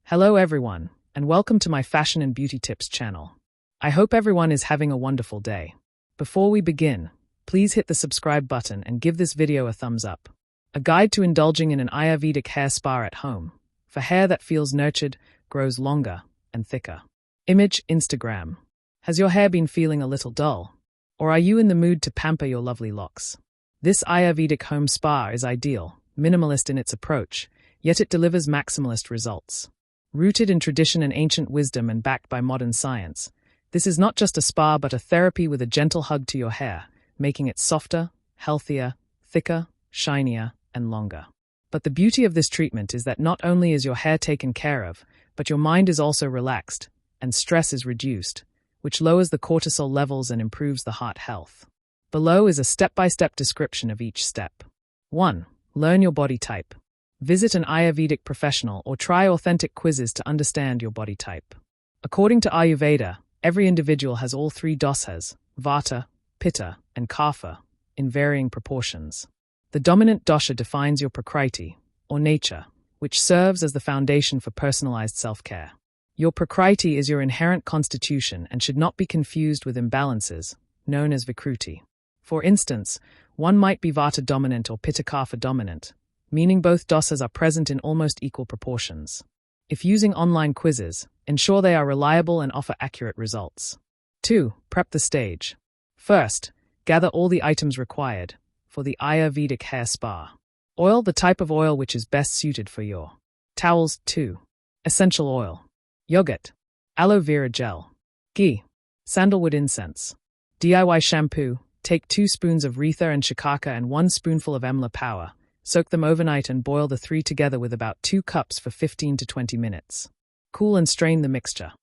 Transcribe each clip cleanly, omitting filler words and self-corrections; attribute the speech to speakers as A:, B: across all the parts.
A: Hello everyone, and welcome to my Fashion and Beauty Tips channel. I hope everyone is having a wonderful day. Before we begin, please hit the subscribe button and give this video a thumbs up. A guide to indulging in an Ayurvedic hair spa at home, for hair that feels nurtured, grows longer, and thicker. Image Instagram. Has your hair been feeling a little dull? Or are you in the mood to pamper your lovely locks? This Ayurvedic home spa is ideal, minimalist in its approach, yet it delivers maximalist results. Rooted in tradition and ancient wisdom and backed by modern science, this is not just a spa but a therapy with a gentle hug to your hair, making it softer, healthier, thicker, shinier, and longer. But the beauty of this treatment is that not only is your hair taken care of, but your mind is also relaxed, and stress is reduced, which lowers the cortisol levels and improves the heart health. Below is a step-by-step description of each step. 1. Learn your body type. Visit an Ayurvedic professional or try authentic quizzes to understand your body type. According to Ayurveda, every individual has all three doshas, vata, pitta, and kapha, in varying proportions. The dominant dosha defines your prakriti, or nature, which serves as the foundation for personalized self-care. Your prakriti is your inherent constitution and should not be confused with imbalances, known as vikruti. For instance, one might be vata dominant or pitta kapha dominant, meaning both dosas are present in almost equal proportions. If using online quizzes, ensure they are reliable and offer accurate results. 2. Prep the stage. First, gather all the items required for the Ayurvedic hair spa. Oil, the type of oil which is best suited for your towels. 2. Essential oil. Yogurt, aloe vera gel, ghee, sandalwood incense. DIY shampoo, take 2 spoons of Retha and Shikaka and 1 spoonful of Amla power. Soak them overnight and boil the 3 together with about 2 cups for 15 to 20 minutes. Cool and strain the mixture.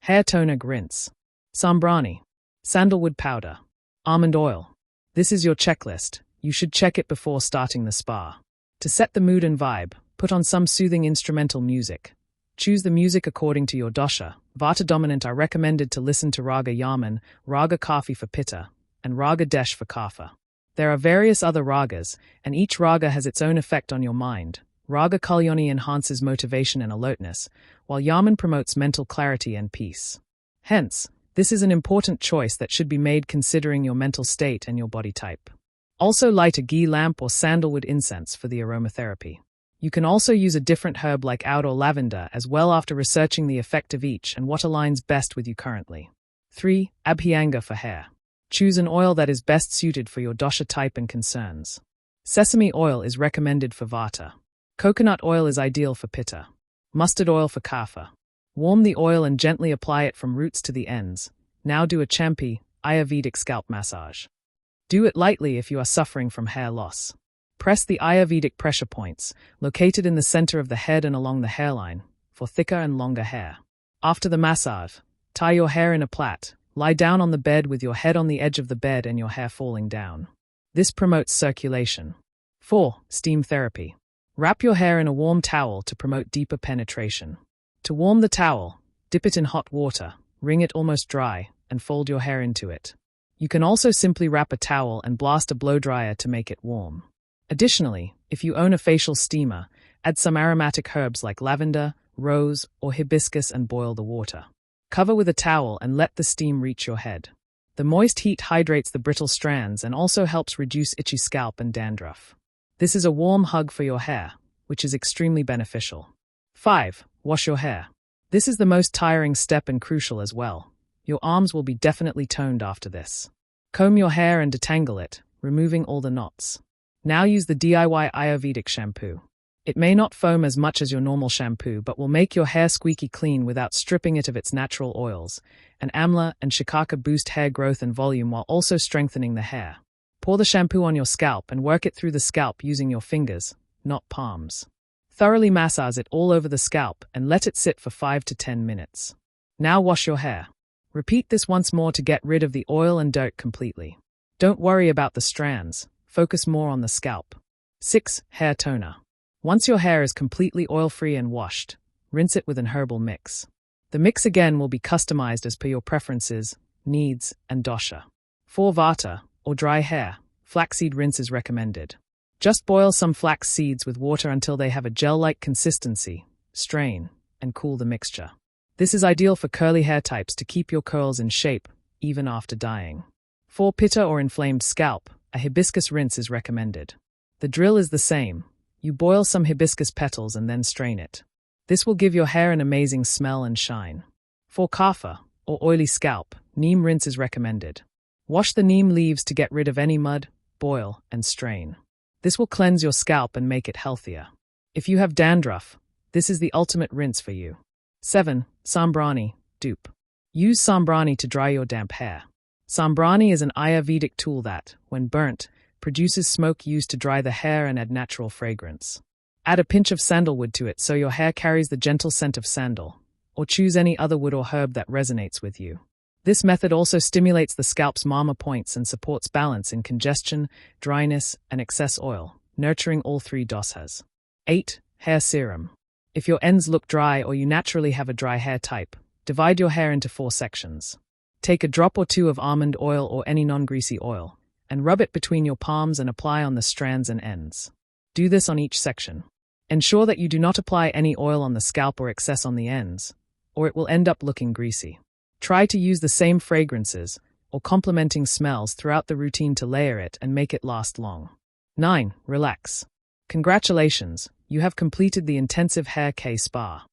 A: Hair toner, rinse. Sambrani, sandalwood powder, almond oil. This is your checklist. You should check it before starting the spa. To set the mood and vibe, put on some soothing instrumental music. Choose the music according to your dosha. Vata dominant are recommended to listen to Raga Yaman, Raga Kafi for Pitta, and Raga Desh for Kapha. There are various other ragas, and each raga has its own effect on your mind. Raga Kalyani enhances motivation and alertness, while Yaman promotes mental clarity and peace. Hence, this is an important choice that should be made considering your mental state and your body type. Also light a ghee lamp or sandalwood incense for the aromatherapy. You can also use a different herb like oud or lavender as well after researching the effect of each and what aligns best with you currently. 3. Abhyanga for hair. Choose an oil that is best suited for your dosha type and concerns. Sesame oil is recommended for vata. Coconut oil is ideal for pitta. Mustard oil for kapha. Warm the oil and gently apply it from roots to the ends. Now do a champi, Ayurvedic scalp massage. Do it lightly if you are suffering from hair loss. Press the Ayurvedic pressure points, located in the center of the head and along the hairline, for thicker and longer hair. After the massage, tie your hair in a plait. Lie down on the bed with your head on the edge of the bed and your hair falling down. This promotes circulation. 4. Steam therapy. Wrap your hair in a warm towel to promote deeper penetration. To warm the towel, dip it in hot water, wring it almost dry, and fold your hair into it. You can also simply wrap a towel and blast a blow dryer to make it warm. Additionally, if you own a facial steamer, add some aromatic herbs like lavender, rose, or hibiscus and boil the water. Cover with a towel and let the steam reach your head. The moist heat hydrates the brittle strands and also helps reduce itchy scalp and dandruff. This is a warm hug for your hair, which is extremely beneficial. 5. Wash your hair. This is the most tiring step and crucial as well. Your arms will be definitely toned after this. Comb your hair and detangle it, removing all the knots. Now use the DIY Ayurvedic shampoo. It may not foam as much as your normal shampoo but will make your hair squeaky clean without stripping it of its natural oils, and Amla and Shikaka boost hair growth and volume while also strengthening the hair. Pour the shampoo on your scalp and work it through the scalp using your fingers, not palms. Thoroughly massage it all over the scalp and let it sit for 5 to 10 minutes. Now wash your hair. Repeat this once more to get rid of the oil and dirt completely. Don't worry about the strands, focus more on the scalp. 6. Hair toner. Once your hair is completely oil-free and washed, rinse it with an herbal mix. The mix again will be customized as per your preferences, needs, and dosha. For vata, or dry hair, flaxseed rinse is recommended. Just boil some flax seeds with water until they have a gel-like consistency, strain, and cool the mixture. This is ideal for curly hair types to keep your curls in shape, even after dyeing. For pitta or inflamed scalp, a hibiscus rinse is recommended. The drill is the same. You boil some hibiscus petals and then strain it. This will give your hair an amazing smell and shine. For kapha, or oily scalp, neem rinse is recommended. Wash the neem leaves to get rid of any mud, boil, and strain. This will cleanse your scalp and make it healthier. If you have dandruff, this is the ultimate rinse for you. 7. Sambrani, dupe. Use sambrani to dry your damp hair. Sambrani is an Ayurvedic tool that, when burnt, produces smoke used to dry the hair and add natural fragrance. Add a pinch of sandalwood to it so your hair carries the gentle scent of sandal, or choose any other wood or herb that resonates with you. This method also stimulates the scalp's mama points and supports balance in congestion, dryness, and excess oil, nurturing all three doshas. 8. Hair serum. If your ends look dry or you naturally have a dry hair type, divide your hair into 4 sections. Take a drop or 2 of almond oil or any non-greasy oil, and rub it between your palms and apply on the strands and ends. Do this on each section. Ensure that you do not apply any oil on the scalp or excess on the ends, or it will end up looking greasy. Try to use the same fragrances or complementing smells throughout the routine to layer it and make it last long. 9. Relax. Congratulations, you have completed the intensive hair care spa.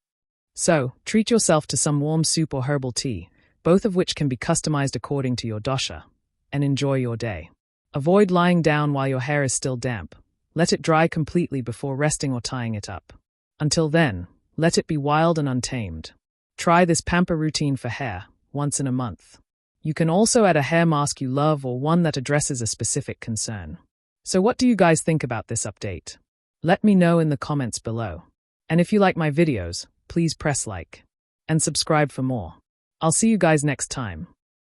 A: So, treat yourself to some warm soup or herbal tea, both of which can be customized according to your dosha, and enjoy your day. Avoid lying down while your hair is still damp. Let it dry completely before resting or tying it up. Until then, let it be wild and untamed. Try this pamper routine for hair, once in a month. You can also add a hair mask you love or one that addresses a specific concern. So what do you guys think about this update? Let me know in the comments below. And if you like my videos, please press like and subscribe for more. I'll see you guys next time.